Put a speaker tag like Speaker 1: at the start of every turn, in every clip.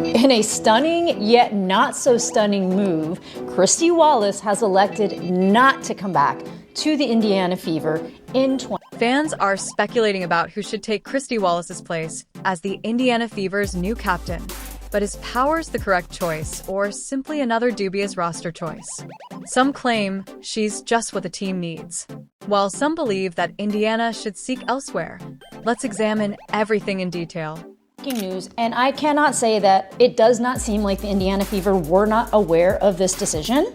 Speaker 1: In a stunning yet not so stunning move, Christy Wallace has elected not to come back to the Indiana Fever in 20.
Speaker 2: Fans are speculating about who should take Christy Wallace's place as the Indiana Fever's new captain. But is Powers the correct choice, or simply another dubious roster choice? Some claim she's just what the team needs, while some believe that Indiana should seek elsewhere. Let's examine everything in detail.
Speaker 1: News, and I cannot say that it does not seem like the Indiana Fever were not aware of this decision,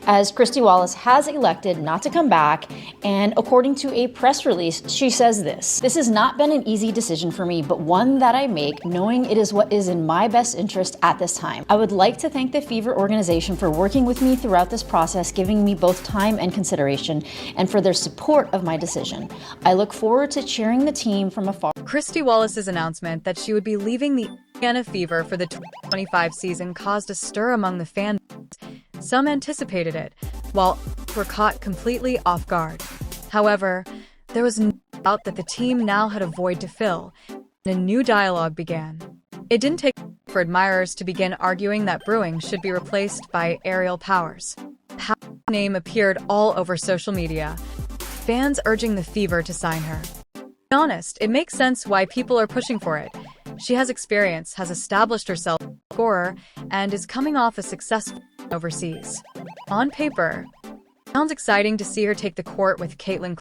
Speaker 1: as Christy Wallace has elected not to come back, and according to a press release, she says this: "This has not been an easy decision for me, but one that I make knowing it is what is in my best interest at this time. I would like to thank the Fever organization for working with me throughout this process, giving me both time and consideration, and for their support of my decision. I look forward to cheering the team from afar."
Speaker 2: Christy Wallace's announcement that she would be leaving the Indiana Fever for the 2025 season caused a stir among the fan base. Some anticipated it, while were caught completely off guard. However, there was no doubt that the team now had a void to fill, and a new dialogue began. It didn't take for admirers to begin arguing that Brewing should be replaced by Aerial Powers. Powers' name appeared all over social media, fans urging the Fever to sign her. To be honest, it makes sense why people are pushing for it. She has experience, has established herself as a scorer, and is coming off a successful overseas. On paper, it sounds exciting to see her take the court with Caitlin,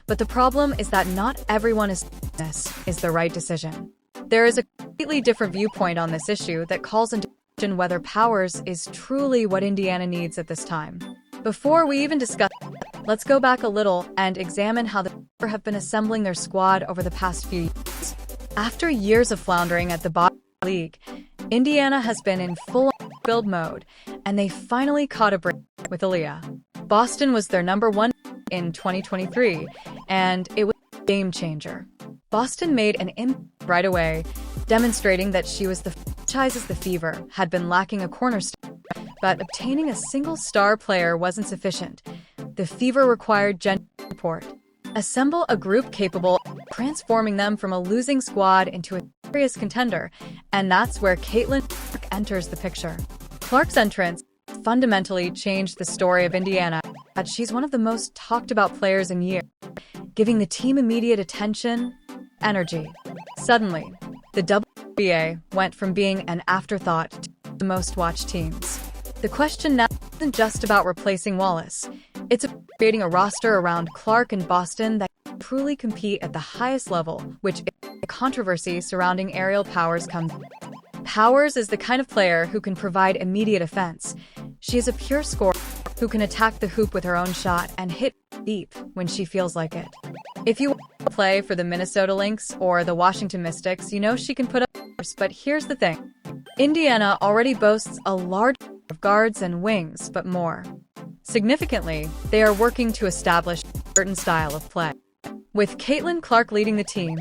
Speaker 2: but the problem is that not everyone is this is the right decision. There is a completely different viewpoint on this issue that calls into question whether Powers is truly what Indiana needs at this time. Before we even discuss it, let's go back a little and examine how the Fever have been assembling their squad over the past few years. After years of floundering at the bottom of the league, Indiana has been in full build mode, and they finally caught a break with Aaliyah. Boston was their #1 in 2023, and it was a game changer. Boston made an impact right away, demonstrating that she was the franchise the Fever had been lacking a cornerstone, but obtaining a single star player wasn't sufficient. The Fever required genuine support. Assemble a group capable of transforming them from a losing squad into a serious contender, and that's where Caitlin Clark enters the picture. Clark's entrance fundamentally changed the story of Indiana, as she's one of the most talked about players in years, giving the team immediate attention, energy. Suddenly, the WNBA went from being an afterthought to the most watched teams. The question now isn't just about replacing Wallace. It's about creating a roster around Clark and Boston that can truly compete at the highest level, which is the controversy surrounding Aerial Powers comes. Powers is the kind of player who can provide immediate offense. She is a pure scorer who can attack the hoop with her own shot and hit deep when she feels like it. If you want to play for the Minnesota Lynx or the Washington Mystics, you know she can put up numbers, but here's the thing. Indiana already boasts a large number of guards and wings, but more. Significantly, they are working to establish a certain style of play. With Caitlin Clark leading the team,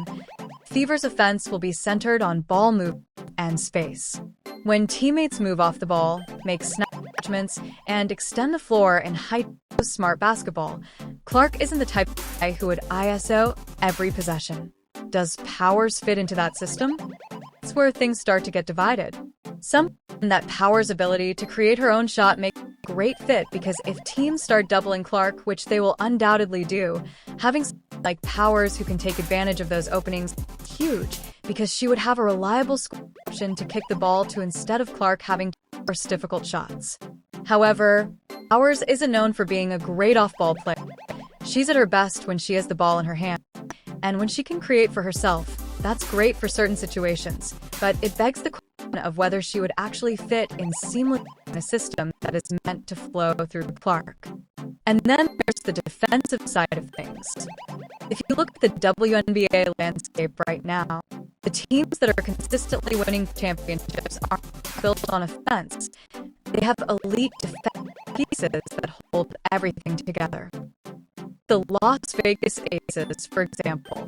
Speaker 2: Fever's offense will be centered on ball movement and space. When teammates move off the ball, make snap judgments, and extend the floor in high-tempo smart basketball, Clark isn't the type of guy who would ISO every possession. Does Powers fit into that system? That's where things start to get divided. Some claim that Powers' ability to create her own shot makes a great fit because if teams start doubling Clark, which they will undoubtedly do, having someone like Powers who can take advantage of those openings is huge because she would have a reliable scoring option to kick the ball to instead of Clark having to force difficult shots. However, Powers isn't known for being a great off-ball player. She's at her best when she has the ball in her hand, and when she can create for herself. That's great for certain situations, but it begs the question of whether she would actually fit in seamlessly in a system that is meant to flow through Clark. And then there's the defensive side of things. If you look at the WNBA landscape right now, the teams that are consistently winning championships aren't built on offense. They have elite defensive pieces that hold everything together. The Las Vegas Aces, for example.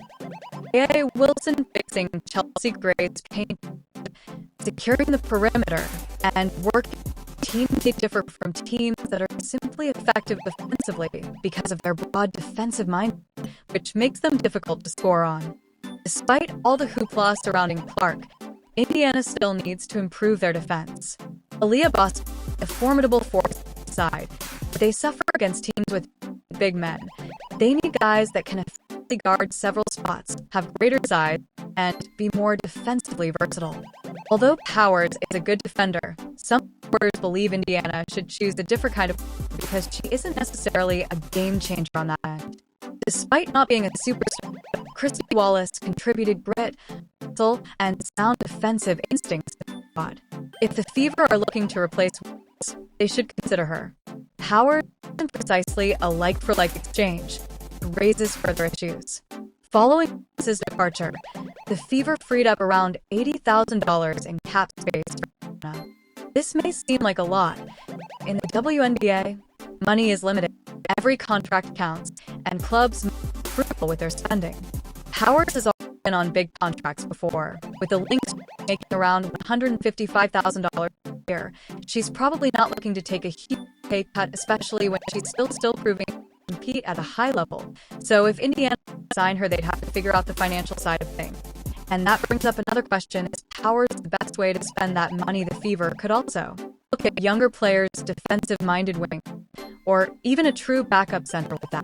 Speaker 2: A.A. Wilson fixing Chelsea Gray's paint, securing the perimeter, and working teams that differ from teams that are simply effective defensively because of their broad defensive mind, which makes them difficult to score on. Despite all the hoopla surrounding Clark, Indiana still needs to improve their defense. Aaliyah Boston is a formidable force side, but they suffer against teams with big men. They need guys that can effectively guard several spots, have greater size, and be more defensively versatile. Although Powers is a good defender, some supporters believe Indiana should choose a different kind of because she isn't necessarily a game changer on that end. Despite not being a superstar, Christy Wallace contributed grit, hustle, and sound defensive instincts to the squad. If the Fever are looking to replace Wallace, they should consider her. Powers isn't precisely a like-for-like exchange. It raises further issues. Following Wallace's departure, the Fever freed up around $80,000 in cap space for Indiana. This may seem like a lot. In the WNBA, money is limited. Every contract counts, and clubs must be frugal with their spending. Powers has already been on big contracts before, with the Lynx making around $155,000 a year. She's probably not looking to take a huge pay cut, especially when she's still proving to compete at a high level. So if Indiana signed her, they'd have to figure out the financial side of things. And that brings up another question: is Powers the best way to spend that money? The Fever could also look at younger players, defensive-minded wing, or even a true backup center with that.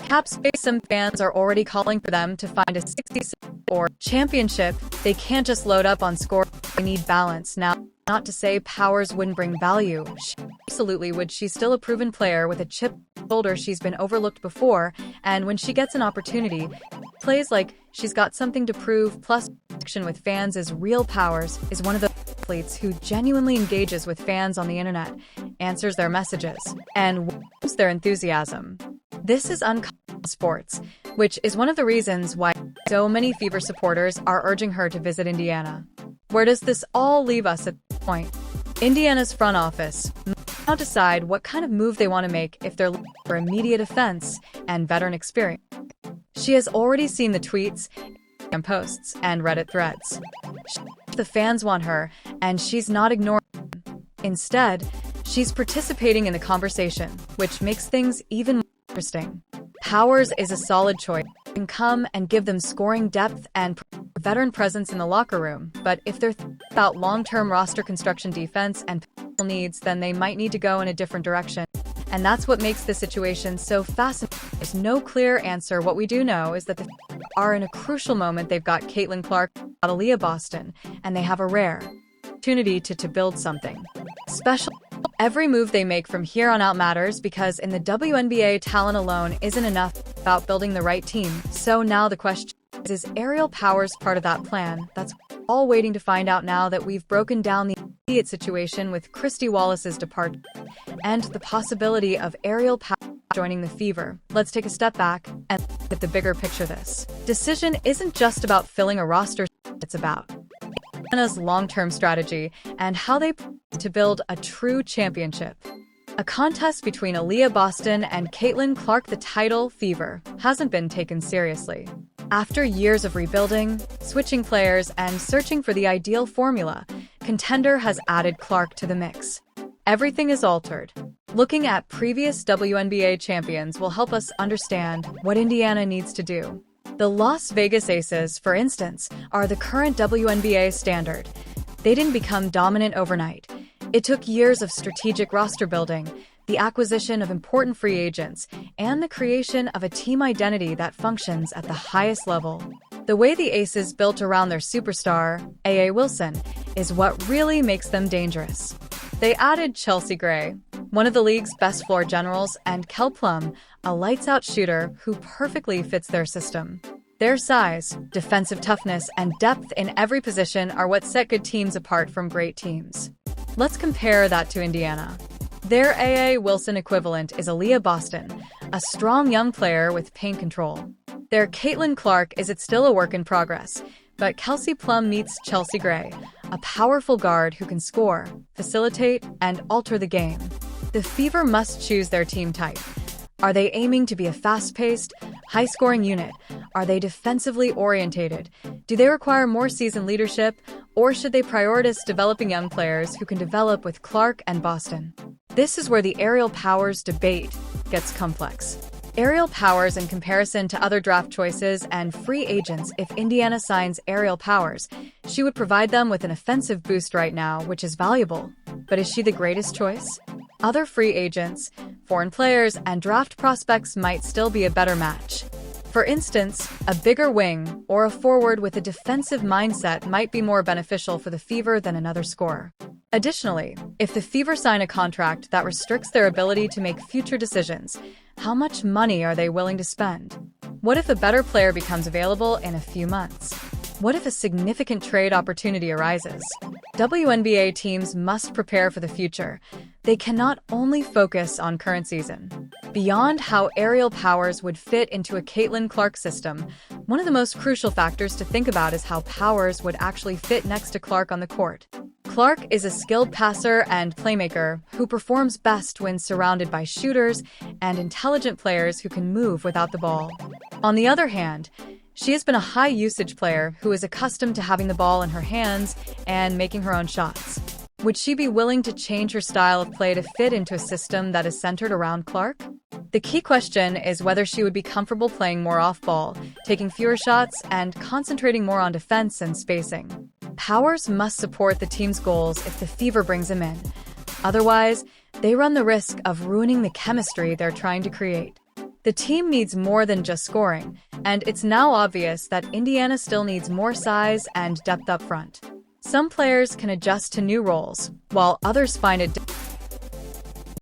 Speaker 2: Cap space, some fans are already calling for them to find a 66 or championship. They can't just load up on score. They need balance. Now, not to say Powers wouldn't bring value. She absolutely would. She's still a proven player with a chip shoulder. She's been overlooked before, and when she gets an opportunity, plays like she's got something to prove. Plus, connection with fans is real. Powers is one of the athletes who genuinely engages with fans on the internet, answers their messages, and welcomes their enthusiasm. This is uncommon in sports, which is one of the reasons why so many Fever supporters are urging her to visit Indiana. Where does this all leave us at this point? Indiana's front office must now decide what kind of move they want to make if they're looking for immediate offense and veteran experience. She has already seen the tweets, Instagram posts, and Reddit threads. The fans want her, and she's not ignoring them. Instead, she's participating in the conversation, which makes things even more interesting. Powers is a solid choice. She can come and give them scoring depth and veteran presence in the locker room, but if they're thinking about long-term roster construction, defense, and needs, then they might need to go in a different direction. And that's what makes the situation so fascinating. There's no clear answer. What we do know is that the are in a crucial moment. They've got Caitlin Clark, Aaliyah Boston, and they have a rare opportunity to build something special. Every move they make from here on out matters, because in the WNBA, talent alone isn't enough about building the right team. So now the question is Aerial Powers part of that plan? That's all waiting to find out now that we've broken down the immediate situation with Christy Wallace's departure and the possibility of Aerial Powers joining the Fever. Let's take a step back and look at the bigger picture. This decision isn't just about filling a roster, it's about Indiana's long-term strategy and how they plan to build a true championship. A contest between Aaliyah Boston and Caitlin Clark, the title Fever, hasn't been taken seriously. After years of rebuilding, switching players, and searching for the ideal formula, Contender has added Clark to the mix. Everything is altered. Looking at previous WNBA champions will help us understand what Indiana needs to do. The Las Vegas Aces, for instance, are the current WNBA standard. They didn't become dominant overnight. It took years of strategic roster building, the acquisition of important free agents, and the creation of a team identity that functions at the highest level. The way the Aces built around their superstar, A.A. Wilson, is what really makes them dangerous. They added Chelsea Gray, one of the league's best floor generals, and Kel Plum, a lights-out shooter who perfectly fits their system. Their size, defensive toughness, and depth in every position are what set good teams apart from great teams. Let's compare that to Indiana. Their A.A. Wilson equivalent is Aaliyah Boston, a strong young player with paint control. Their Caitlin Clark is still a work in progress, but Kelsey Plum meets Chelsea Gray, a powerful guard who can score, facilitate, and alter the game. The Fever must choose their team type. Are they aiming to be a fast-paced, high-scoring unit? Are they defensively orientated? Do they require more seasoned leadership, or should they prioritize developing young players who can develop with Clark and Boston? This is where the Aerial Powers debate gets complex. Aerial Powers in comparison to other draft choices and free agents. If Indiana signs Aerial Powers, she would provide them with an offensive boost right now, which is valuable. But is she the greatest choice? Other free agents, foreign players, and draft prospects might still be a better match. For instance, a bigger wing or a forward with a defensive mindset might be more beneficial for the Fever than another scorer. Additionally, if the Fever sign a contract that restricts their ability to make future decisions, how much money are they willing to spend? What if a better player becomes available in a few months? What if a significant trade opportunity arises? WNBA teams must prepare for the future. They cannot only focus on current season. Beyond how Aerial Powers would fit into a Caitlin Clark system, one of the most crucial factors to think about is how Powers would actually fit next to Clark on the court. Clark is a skilled passer and playmaker who performs best when surrounded by shooters and intelligent players who can move without the ball. On the other hand, she has been a high-usage player who is accustomed to having the ball in her hands and making her own shots. Would she be willing to change her style of play to fit into a system that is centered around Clark? The key question is whether she would be comfortable playing more off-ball, taking fewer shots, and concentrating more on defense and spacing. Powers must support the team's goals if the Fever brings him in. Otherwise, they run the risk of ruining the chemistry they're trying to create. The team needs more than just scoring, and it's now obvious that Indiana still needs more size and depth up front. Some players can adjust to new roles, while others find it difficult.